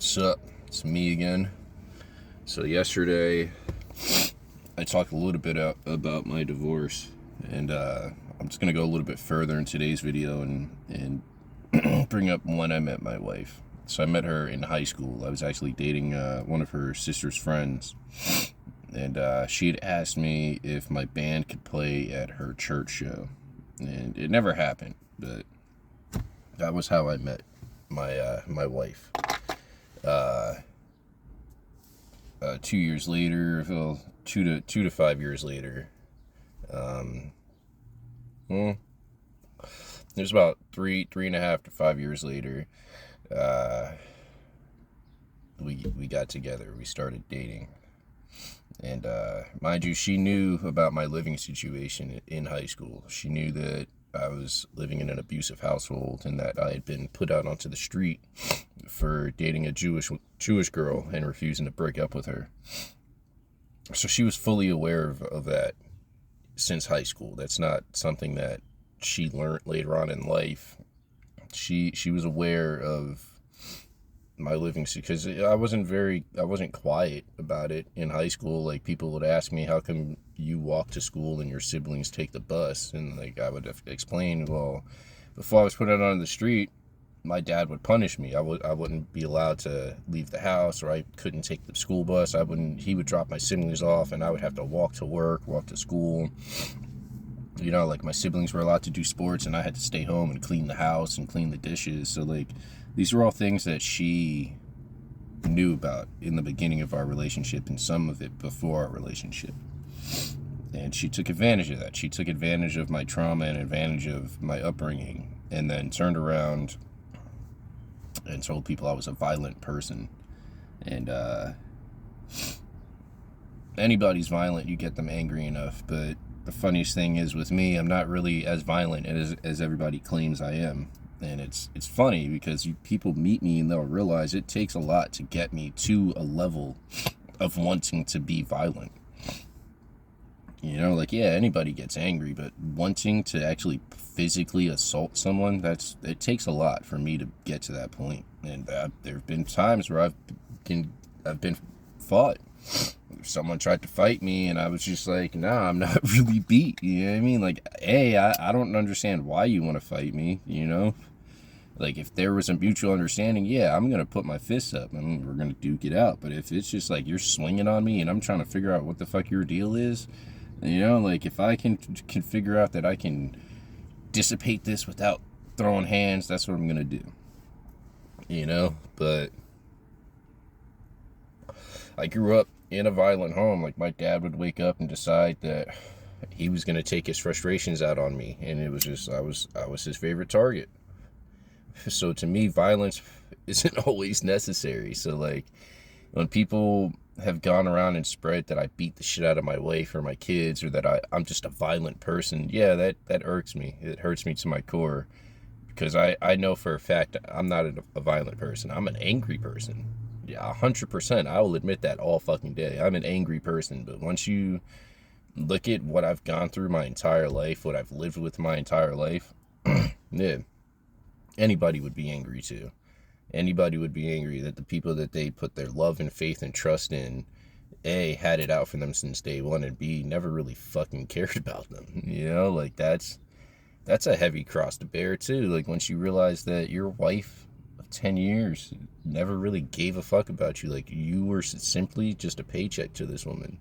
Sup? It's me again. So yesterday, I talked a little bit about my divorce, and I'm just gonna go a little bit further in today's video and bring up when I met my wife. So I met her in high school. I was actually dating one of her sister's friends, and she had asked me if my band could play at her church show, and it never happened. But that was how I met my wife. 2 years later, well, 2 to 5 years later, well, there's about three and a half to 5 years later, we got together. We started dating, and mind you, she knew about my living situation in high school. She knew that I was living in an abusive household and that I had been put out onto the street for dating a Jewish girl and refusing to break up with her. So she was fully aware of that since high school. That's not something that she learned later on in life. She was aware of my living because I wasn't quiet about it in high school. Like, people would ask me, how come you walk to school and your siblings take the bus? And like, I would have explained, well, before I was put out on the street, my dad would punish me. I wouldn't be allowed to leave the house, or I couldn't take the school bus. He would drop my siblings off and I would have to walk to work, walk to school. You know, like, my siblings were allowed to do sports and I had to stay home and clean the house and clean the dishes. So like, these were all things that she knew about in the beginning of our relationship, and some of it before our relationship. And she took advantage of that. She took advantage of my trauma and advantage of my upbringing, and then turned around and told people I was a violent person. And anybody's violent, you get them angry enough. But the funniest thing is, with me, I'm not really as violent as everybody claims I am. And it's funny because people meet me and they'll realize it takes a lot to get me to a level of wanting to be violent. You know, like, yeah, anybody gets angry, but wanting to actually physically assault someone, it takes a lot for me to get to that point. And there have been times where I've been fought. Someone tried to fight me and I was just like, nah, I'm not really beat. You know what I mean? Like, hey, I don't understand why you want to fight me, you know? Like, if there was a mutual understanding, yeah, I'm going to put my fists up and we're going to duke it out. But if it's just like you're swinging on me and I'm trying to figure out what the fuck your deal is, you know, like, if I can figure out that I can dissipate this without throwing hands, that's what I'm going to do. You know? But I grew up in a violent home. Like, my dad would wake up and decide that he was going to take his frustrations out on me. And it was just, I was his favorite target. So to me, violence isn't always necessary. So like, when people have gone around and spread that I beat the shit out of my wife or my kids, or that I'm just a violent person, yeah, that irks me. It hurts me to my core, because I know for a fact I'm not a violent person. I'm an angry person. Yeah, 100%. I will admit that all fucking day. I'm an angry person. But once you look at what I've gone through my entire life, what I've lived with my entire life, yeah, anybody would be angry too. Anybody would be angry that the people that they put their love and faith and trust in, A, had it out for them since day one, and B, never really fucking cared about them. You know, like, that's a heavy cross to bear too. Like, once you realize that your wife of 10 years never really gave a fuck about you, like, you were simply just a paycheck to this woman.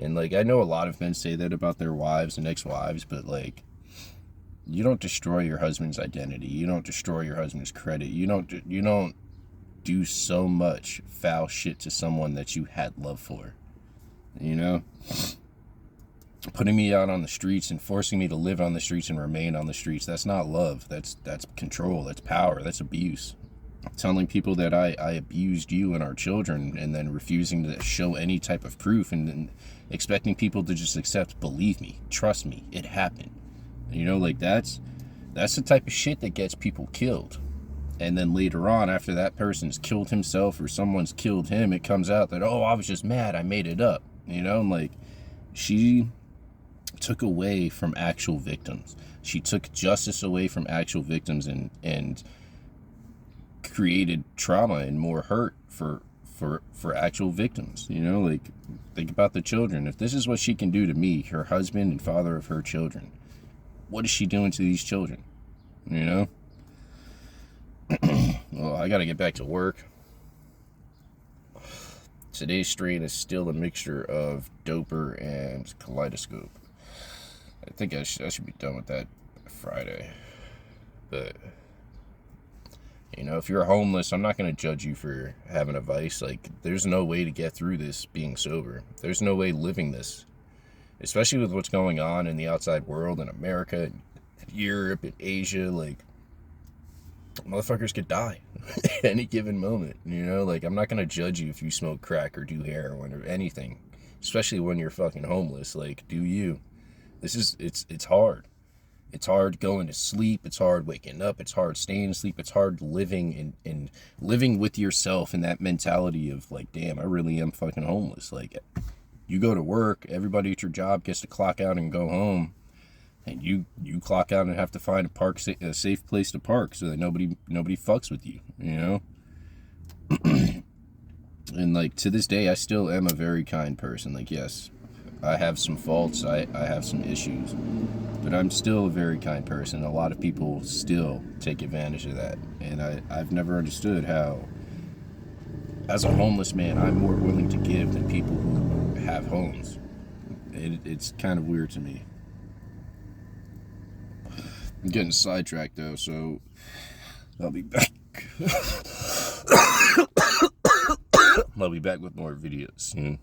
And like, I know a lot of men say that about their wives and ex-wives, but like, you don't destroy your husband's identity. You don't destroy your husband's credit. You don't do so much foul shit to someone that you had love for. You know? Putting me out on the streets and forcing me to live on the streets and remain on the streets, that's not love. That's control. That's power. That's abuse. Telling people that I abused you and our children, and then refusing to show any type of proof, and then expecting people to just accept, believe me, trust me, it happened. You know, like, that's the type of shit that gets people killed. And then later on, after that person's killed himself or someone's killed him, it comes out that, oh, I was just mad, I made it up. You know, and like, she took away from actual victims. She took justice away from actual victims and created trauma and more hurt for actual victims. You know, like, think about the children. If this is what she can do to me, her husband and father of her children, what is she doing to these children? You know? Well, I gotta get back to work. Today's strain is still a mixture of Doper and Kaleidoscope. I think I should be done with that Friday. But, you know, if you're homeless, I'm not going to judge you for having a vice. Like, there's no way to get through this being sober. There's no way living this. Especially with what's going on in the outside world, in America, and Europe, and Asia. Like, motherfuckers could die at any given moment. You know, like, I'm not going to judge you if you smoke crack or do heroin or anything. Especially when you're fucking homeless. Like, do you? It's hard. It's hard going to sleep. It's hard waking up. It's hard staying asleep. It's hard living and living with yourself in that mentality of like, damn, I really am fucking homeless. Like, you go to work, everybody at your job gets to clock out and go home, and you clock out and have to find a safe place to park so that nobody fucks with you, you know? And like, to this day, I still am a very kind person. Like, yes, I have some faults, I have some issues, but I'm still a very kind person. A lot of people still take advantage of that, and I've never understood how, as a homeless man, I'm more willing to give than people who have homes. It's kind of weird to me. I'm getting sidetracked though, so I'll be back. I'll be back with more videos soon.